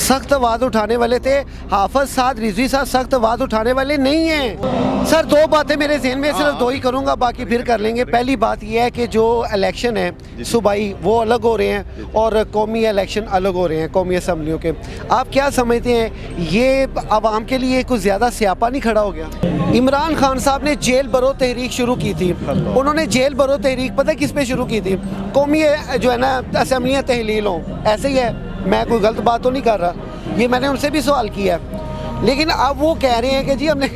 سخت آواز اٹھانے والے تھے. حافظ سعد رضوی صاحب سخت آواز اٹھانے والے نہیں ہیں. سر دو باتیں میرے ذہن میں صرف دو ہی کروں گا, باقی پھر کر لیں گے. پہلی بات یہ ہے کہ جو الیکشن ہے صوبائی وہ الگ ہو رہے ہیں اور قومی الیکشن الگ ہو رہے ہیں قومی اسمبلیوں کے. آپ کیا سمجھتے ہیں یہ عوام کے لیے کچھ زیادہ سیاپا نہیں کھڑا ہو گیا؟ عمران خان صاحب نے جیل برو تحریک شروع کی تھی. انہوں نے جیل برو تحریک پتہ کس پہ شروع کی تھی؟ قومی جو ہے نا اسمبلیاں تحلیل ہوں, ایسے ہی ہے. میں کوئی غلط بات تو نہیں کر رہا, یہ میں نے ان سے بھی سوال کیا ہے. لیکن اب وہ کہہ رہے ہیں کہ جی ہم نے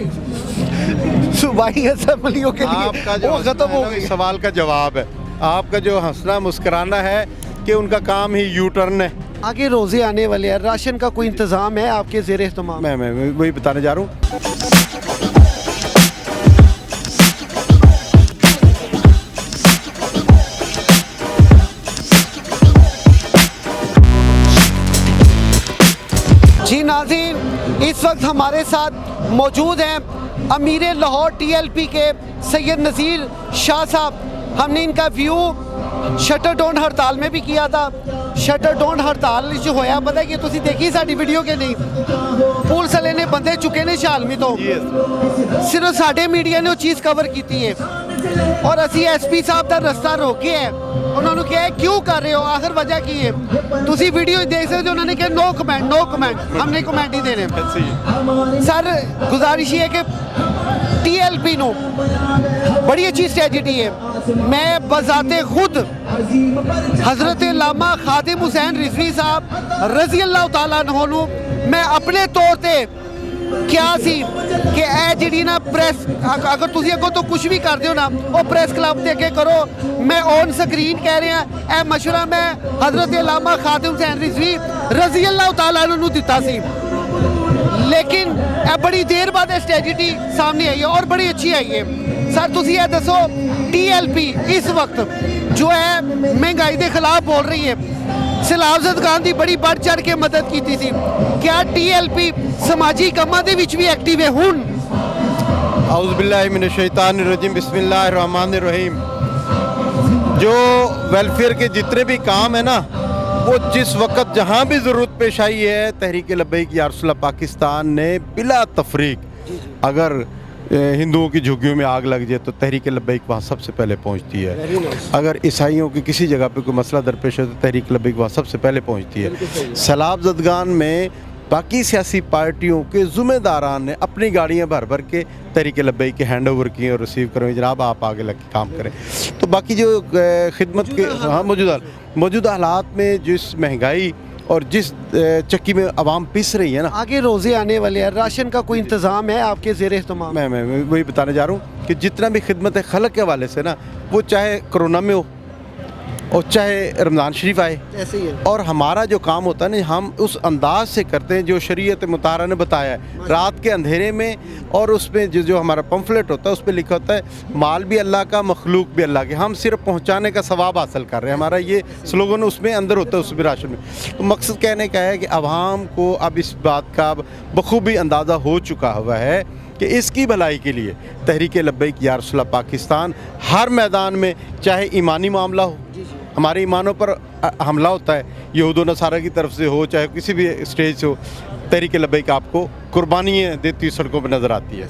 صوبائی اسمبلیوں کے لیے وہ ختم ہو گئی. سوال کا جواب ہے آپ کا جو ہنسنا مسکرانا ہے کہ ان کا کام ہی یو ٹرن ہے. آگے روزے آنے والے ہیں, راشن کا کوئی انتظام ہے آپ کے زیر اہتمام؟ میں وہی بتانے جا رہا ہوں. جی ناظرین, اس وقت ہمارے ساتھ موجود ہیں امیر لاہور ٹی ایل پی کے سید نذیر شاہ صاحب. ہم نے ان کا ویو شٹر ڈاؤن ہڑتال میں بھی کیا تھا. شٹر ڈاؤن ہڑتال جو ہویا پتہ ہے کہ تسی دیکھی ساڈی ویڈیو کے نہیں, پولیس والے نے بندے چکے نے شالمی تو صرف ساڈے میڈیا نے وہ چیز کور کیتی ہے اور اسی ایس پی صاحب دا رستہ روکے ہے. انہوں نے کہا ہے کیوں کر رہے ہو, آخر وجہ کی ہے؟ تسی ویڈیو دیکھ سکتے, انہوں نے کہا نو کمنٹ, ہم نے کمنٹ ہی دینے. سر گزارش یہ ہے کہ ٹی ایل پی نو بڑی اچھی اسٹریٹجی ہے. میں بذات خود حضرت علامہ خادم حسین رضوی صاحب رضی اللہ تعالیٰ عنہ نو میں اپنے طور تے کیا سی کہ اے جڑی نا پریس اگر تسی اگوں تو کچھ بھی کر دیو نا وہ پریس کلب دے اگے کرو. میں آن سکرین کہہ رہے ہیں اے مشورہ میں حضرت علامہ خادم حسین رضوی رضی اللہ تعالیٰ عنہ نو دیتا سی, لیکن اے بڑی دیر بعد اسٹریٹجی سامنے آئی ہے اور بڑی اچھی آئی ہے. سر تسی یہ دسو ٹی ایل پی اس وقت جو ہے مہنگائی دے خلاف بول رہی ہے, سیلاب زدگان دی بڑی بڑھ چڑھ کے مدد کیتی سی, کیا ٹی ایل پی سماجی کاماں دے وچ بھی ایکٹیو ہے ہن؟ اعوذ باللہ من الشیطان الرجیم, بسم اللہ الرحمن الرحیم. جو ویلفیئر کے جتنے بھی کام ہیں نا, وہ جس وقت جہاں بھی ضرورت پیش آئی ہے تحریک لبیک یا رسول اللہ پاکستان نے بلا تفریق, اگر ہندوؤں کی جھگیوں میں آگ لگ جائے تو تحریک لبیک وہاں سب سے پہلے پہنچتی ہے. اگر عیسائیوں کی کسی جگہ پہ کوئی مسئلہ درپیش ہے تو تحریک لبیک وہاں سب سے پہلے پہنچتی ہے. سیلاب زدگان میں باقی سیاسی پارٹیوں کے ذمہ داران نے اپنی گاڑیاں بھر کے تحریک لبیک کے ہینڈ اوور کی اور ریسیو کریں, جناب آپ آگے لگ کے کام کریں. تو باقی جو خدمت کے موجودہ حالات میں جس مہنگائی اور جس چکی میں عوام پیس رہی ہے نا, آگے روزے آنے والے ہیں, راشن کا کوئی انتظام ہے آپ کے زیر اہتمام؟ میں وہی بتانے جا رہا ہوں کہ جتنا بھی خدمت خلق کے حوالے سے نا, وہ چاہے کرونا میں ہو اور چاہے رمضان شریف آئے, ایسے ہی ہے. اور ہمارا جو کام ہوتا ہے نا, ہم اس انداز سے کرتے ہیں جو شریعت مطہرہ نے بتایا ہے. رات کے اندھیرے میں اور اس میں جو ہمارا پمفلٹ ہوتا ہے اس پہ لکھا ہوتا ہے مال بھی اللہ کا, مخلوق بھی اللہ کے, ہم صرف پہنچانے کا ثواب حاصل کر رہے ہیں. ہمارا یہ سلوگن اس میں اندر ہوتا ہے, اس میں راشن میں. تو مقصد کہنے کا ہے کہ عوام کو اب اس بات کا بخوبی اندازہ ہو چکا ہوا ہے کہ اس کی بھلائی کے لیے تحریک لبیک یا رسول اللہ پاکستان ہر میدان میں, چاہے ایمانی معاملہ ہو, ہمارے ایمانوں پر حملہ ہوتا ہے یہود و نصارہ کی طرف سے ہو, چاہے کسی بھی اسٹیج سے ہو, تحریک لبیک آپ کو قربانیاں دیتی سڑکوں پہ نظر آتی ہے.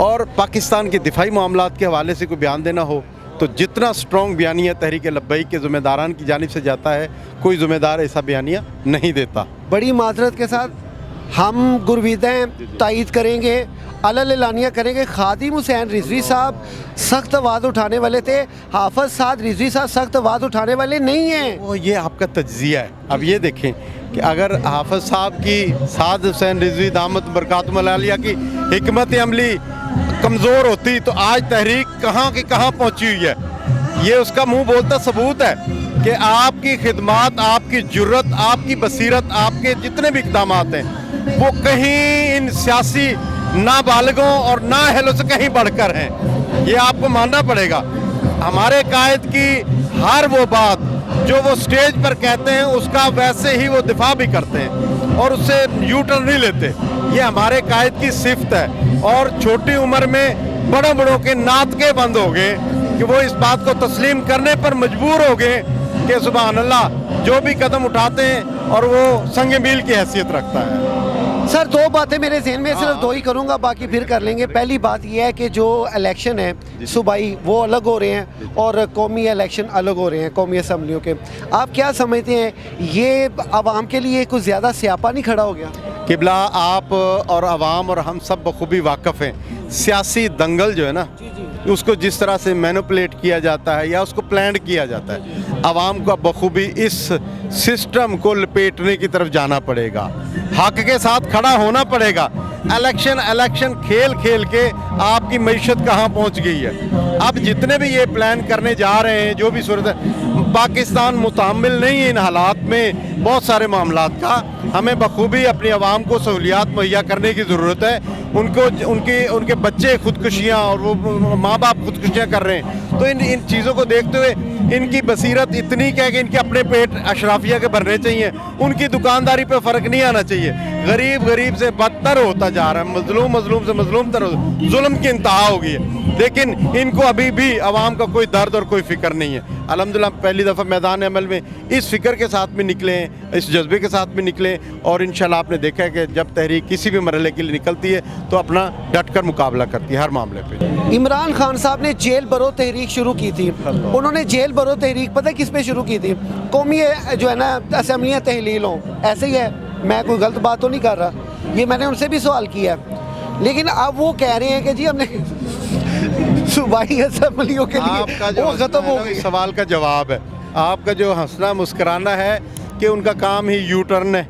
اور پاکستان کے دفاعی معاملات کے حوالے سے کوئی بیان دینا ہو تو جتنا سٹرونگ بیانیہ تحریک لبیک کے ذمہ داران کی جانب سے جاتا ہے, کوئی ذمہ دار ایسا بیانیہ نہیں دیتا. بڑی معذرت کے ساتھ ہم گرویدائیں تائید کریں گے, اعلانیہ کریں گے. خادم حسین رضوی صاحب سخت آواز اٹھانے والے تھے, حافظ سعد رضوی صاحب سخت آواز اٹھانے والے نہیں ہیں. وہ یہ آپ کا تجزیہ ہے. اب یہ دیکھیں کہ اگر حافظ صاحب کی, سعد حسین رضوی دامت برکاتہم العالیہ کی حکمت عملی کمزور ہوتی تو آج تحریک کہاں کی کہاں پہنچی ہوئی ہے. یہ اس کا منہ بولتا ثبوت ہے کہ آپ کی خدمات, آپ کی جرت, آپ کی بصیرت, آپ کے جتنے بھی اقدامات ہیں وہ کہیں ان سیاسی نابالغوں اور نااہلوں سے کہیں بڑھ کر ہیں. یہ آپ کو ماننا پڑے گا. ہمارے قائد کی ہر وہ بات جو وہ سٹیج پر کہتے ہیں اس کا ویسے ہی وہ دفاع بھی کرتے ہیں اور اس سے یو ٹرن نہیں لیتے. یہ ہمارے قائد کی صفت ہے. اور چھوٹی عمر میں بڑوں کے نعت کے بند ہو گئے, کہ وہ اس بات کو تسلیم کرنے پر مجبور ہو گئے کہ سبحان اللہ جو بھی قدم اٹھاتے ہیں اور وہ سنگ میل کی حیثیت رکھتا ہے. سر دو باتیں میرے ذہن میں صرف دو ہی کروں گا, باقی پھر کر لیں گے. پہلی بات یہ ہے کہ جو الیکشن ہے صوبائی وہ الگ ہو رہے ہیں اور قومی الیکشن الگ ہو رہے ہیں قومی اسمبلیوں کے. آپ کیا سمجھتے ہیں یہ عوام کے لیے کچھ زیادہ سیاپا نہیں کھڑا ہو گیا؟ قبلہ آپ اور عوام اور ہم سب بخوبی واقف ہیں سیاسی دنگل جو ہے نا اس کو جس طرح سے مینوپولیٹ کیا جاتا ہے یا اس کو پلانڈ کیا جاتا ہے, عوام کو بخوبی اس سسٹم کو لپیٹنے کی طرف جانا پڑے گا, حق کے ساتھ کھڑا ہونا پڑے گا. الیکشن کھیل کھیل کے آپ کی معیشت کہاں پہنچ گئی ہے. اب جتنے بھی یہ پلان کرنے جا رہے ہیں جو بھی صورت ہے, پاکستان متحمل نہیں ہے ان حالات میں بہت سارے معاملات کا. ہمیں بخوبی اپنی عوام کو سہولیات مہیا کرنے کی ضرورت ہے. ان کے بچے خودکشیاں اور وہ ماں باپ خودکشیاں کر رہے ہیں, تو ان چیزوں کو دیکھتے ہوئے ان کی بصیرت اتنی کہ ان کے اپنے پیٹ اشرافیہ کے بھرنے چاہیے, ان کی دکانداری پہ فرق نہیں آنا چاہیے. غریب سے بدتر ہوتا جا رہا ہے, مظلوم سے مظلوم تر ظلم کی انتہا ہو گئی ہے. لیکن ان کو ابھی بھی عوام کا کوئی درد اور کوئی فکر نہیں ہے. الحمدللہ پہلی دفعہ میدان عمل میں اس فکر کے ساتھ بھی نکلے ہیں, اس جذبے کے ساتھ بھی نکلے, اور انشاءاللہ آپ نے دیکھا ہے کہ جب تحریک کسی بھی مرحلے کے لیے نکلتی ہے تو اپنا ڈٹ کر مقابلہ کرتی ہے ہر معاملے پہ. عمران خان صاحب نے جیل برو تحریک شروع کی تھی. انہوں نے جیل برو تحریک پتہ کس پہ شروع کی تھی؟ قومی جو ہے نا اسمبلیاں تحلیل ہوں, ایسے ہی ہے, میں کوئی غلط بات تو نہیں کر رہا, یہ میں نے ان سے بھی سوال کیا ہے. لیکن اب وہ کہہ رہے ہیں کہ جی ہم نے صوبائی اسمبلیوں کے لیے وہ ختم ہو گئی. سوال کا جواب ہے آپ کا جو ہنسنا مسکرانا ہے کہ ان کا کام ہی یو ٹرن ہے,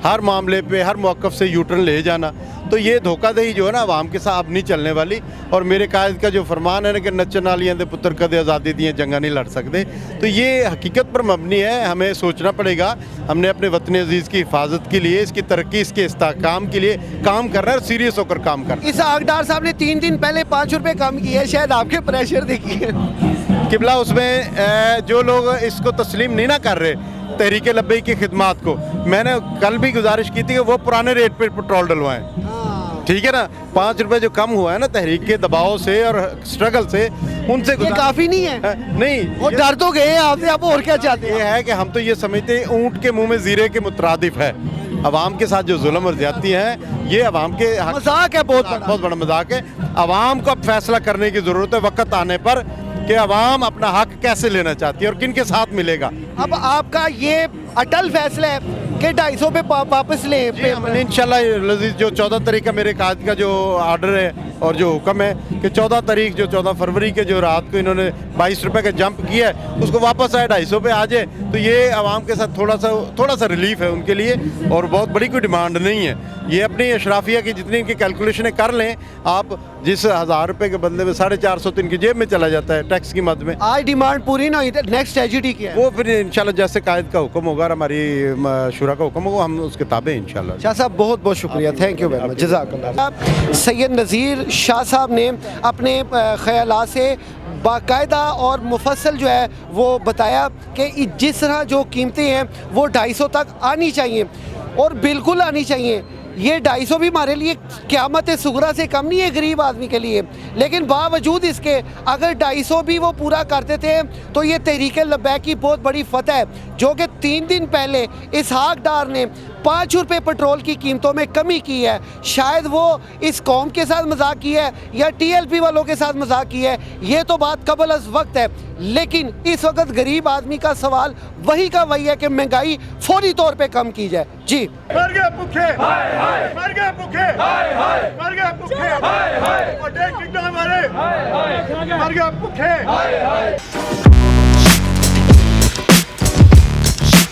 ہر معاملے پہ ہر موقف سے یو ٹرن لے جانا. تو یہ دھوکہ دہی جو ہے نا عوام کے ساتھ اب نہیں چلنے والی. اور میرے قائد کا جو فرمان ہے نا کہ نچن والیاں دے پتر کدے آزادی دیاں جنگا نہیں لڑ سکتے, تو یہ حقیقت پر مبنی ہے. ہمیں سوچنا پڑے گا, ہم نے اپنے وطن عزیز کی حفاظت کے لیے, اس کی ترقی, اس کے استحکام کے لیے کام کر رہا ہے, اور سیریس ہو کر کام کر رہا ہے. اسحاق ڈار صاحب نے 3 دن پہلے 5 روپے کم کیے ہیں, شاید آپ کے پریشر دیکھیے. قبلہ اس میں جو لوگ اس کو تسلیم نہیں نہ کر رہے تحریک لبیک کی خدمات کو, میں نے کل بھی گزارش کی تھی کہ وہ پرانے ریٹ پہ پٹرول ڈلوائیں. ٹھیک ہے نا, 5 روپے جو کم ہوا ہے نا تحریک کے دباؤ سے اور سٹرگل سے, ان سے یہ کافی نہیں ہے. نہیں, وہ ڈر تو گئے آپ سے, آپ اور کیا چاہتے ہیں؟ یہ ہے کہ ہم تو یہ سمجھتے ہیں اونٹ کے منہ میں زیرے کے مترادف ہے. عوام کے ساتھ جو ظلم اور زیادتی ہے یہ عوام کے مذاق ہے, بہت بڑا مذاق ہے. عوام کو اب فیصلہ کرنے کی ضرورت ہے وقت آنے پر کہ عوام اپنا حق کیسے لینا چاہتی ہے اور کن کے ساتھ ملے گا. اب آپ کا یہ اٹل فیصلہ ہے کہ 250 پہ واپس لیں. انشاءاللہ جو 14 تاریخ کا میرے قائد کا جو آرڈر ہے اور جو حکم ہے کہ 14 تاریخ جو 14 فروری کے جو رات کو انہوں نے 22 روپے کا جمپ کیا ہے اس کو واپس آئے 250 پہ آ جائے, تو یہ عوام کے ساتھ تھوڑا سا ریلیف ہے ان کے لیے, اور بہت بڑی کوئی ڈیمانڈ نہیں ہے. یہ اپنی اشرافیہ کی جتنی ان کی کیلکولیشنیں کر لیں آپ, جس 1000 روپے کے بدلے میں 450 تو ان کی جیب میں چلا جاتا ہے ٹیکس کی مد میں. آج ڈیمانڈ پوری نہ ہوئی, نیکسٹ ٹریجڈی کیا ہے؟ وہ پھر انشاءاللہ جیسے قائد کا حکم ہوگا اور ہماری شورا کا حکم ہوگا, ہم اس کے تابع انشاءاللہ. شاہ صاحب بہت بہت شکریہ, تھینک یو ویری مچ, جزاک اللہ. سید نذیر شاہ صاحب نے اپنے خیالات سے باقاعدہ اور مفصل جو ہے وہ بتایا کہ جس طرح جو قیمتیں ہیں وہ 250 تک آنی چاہیے, اور بالکل آنی چاہیے. یہ 250 بھی ہمارے لیے قیامت صغریٰ سے کم نہیں ہے غریب آدمی کے لیے, لیکن باوجود اس کے اگر 250 بھی وہ پورا کرتے تھے تو یہ تحریک لبیک کی بہت بڑی فتح ہے, جو کہ 3 دن پہلے اسحاق ڈار نے 5 روپے پٹرول کی قیمتوں میں کمی کی ہے. شاید وہ اس قوم کے ساتھ مذاق کی ہے یا TLP والوں کے ساتھ مذاق کی ہے, یہ تو بات قبل از وقت ہے. لیکن اس وقت غریب آدمی کا سوال وہی کا وہی ہے کہ مہنگائی فوری طور پہ کم کی جائے. جی مر گئے بھوکے, مر گئے بھوکے, مر گئے بھوکے, اور ڈیک ٹکٹا ہمارے, مر گئے بھوکے.